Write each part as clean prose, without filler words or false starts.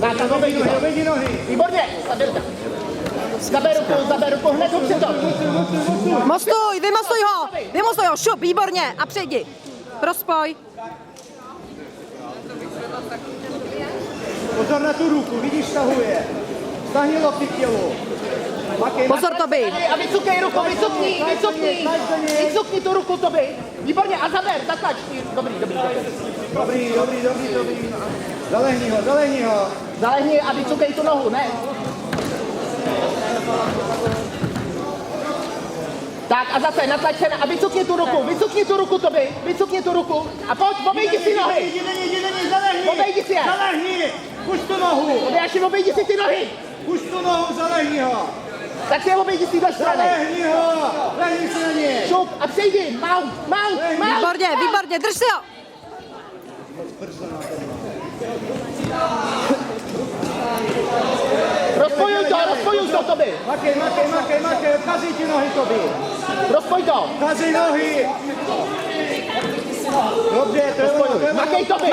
Tak, a obejdi nohy. Výborně, zaber ruku, hned ho před to. Mostuj, vymostuj ho, šup, výborně a přejdi. Prospoj. Pozor na tu ruku, vidíš, stahuje. Stahni lokty k tělu. Pozor, Toby. A vycukej ruku, vycukni tu ruku, Toby. Výborně, a zaber, zatlač. Dobrý. Zalehni ho. Zalehni a vycukej tu nohu, ne? Tak a zase natlač se a vycukni tu ruku, Toby, vycukni tu ruku a pojď, obejdi si nohy. Jdi, zalehni. Obejdi si je. Zalehni, puš tu nohu. Tobiáši, obejdi si ty nohy. Puš tu nohu, zalehni ho. Tak si je obejdi si do strany. Zalehni ho, lehni se na něj. Šup a přejdi, mount. Výborně, drž si ho. Rozpojuj to, Toby. Makej, odchází ti nohy, Toby. Rozpoj to. Odchází nohy. Dobře, to je ono. Makej, Toby.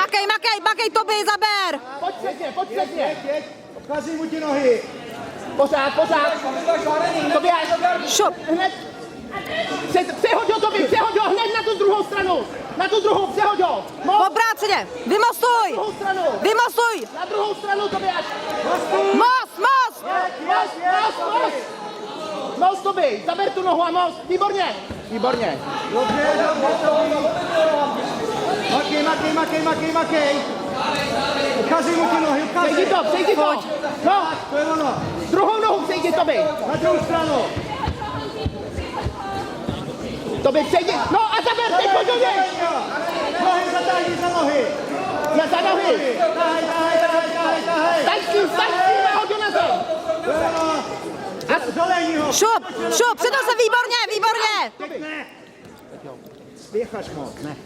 Makej, Toby, zaber. Pojď před mě. Odchází mu ti nohy. Pořád. Tobiáš. Šup. Hned. Přehoď ho, Toby, hned na tu druhou stranu. Na tu druhou, přehoď ho. Obráceně, vymostuj. Na druhou stranu, Tobiáš. Most. Most, Toby, zaber tu nohu a most. Výborně. Dobře. Makej. Odchází mu ti nohy, Přejdi to. No, To je ono. druhou nohu přejdi, Toby. Na druhou stranu. Toby, přejdi. No a zaber, teď pojď do něj. Nohy zatáhni za nohy. Za nohy. Tahej. Staň s tím a hoď ho na zem. Zalehni ho. Šup, předal se, výborně. Ne. Spěcháš moc, ne.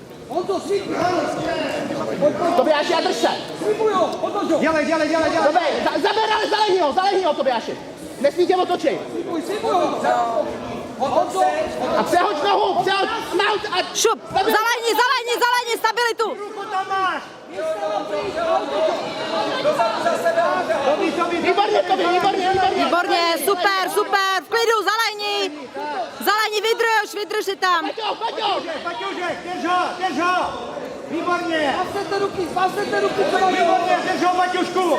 Tobiáši, a drž se. Dělej. Toby, zaber, ale zalehni ho, Tobiáši. Nesmí tě otočit. A přehoď nohu, mount a... Šup, zalehni, stabilitu. Ruku tam máš. Výborně, super, v klidu, zalehni, vydrž si tam. Paťoušek, drž ho. Výborně. Zvázněte ruky, Výborně, drž ho, Paťušku.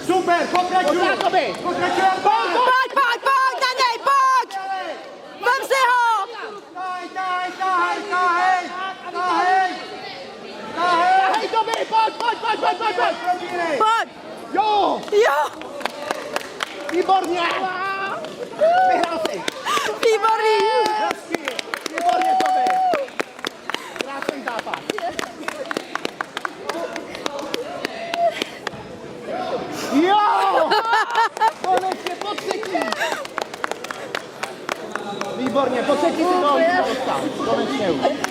Super, pokračuj. Pojď, na něj, pojď. Vem si ho. Tahej, Toby, pojď. Pojď. Jo, výborně. Vyhrál jsi. Výborný. Výborně, Toby. Krásný zápas. Jo! Konečně po třetí. Výborně, po třetí si to dostal. Konečně už.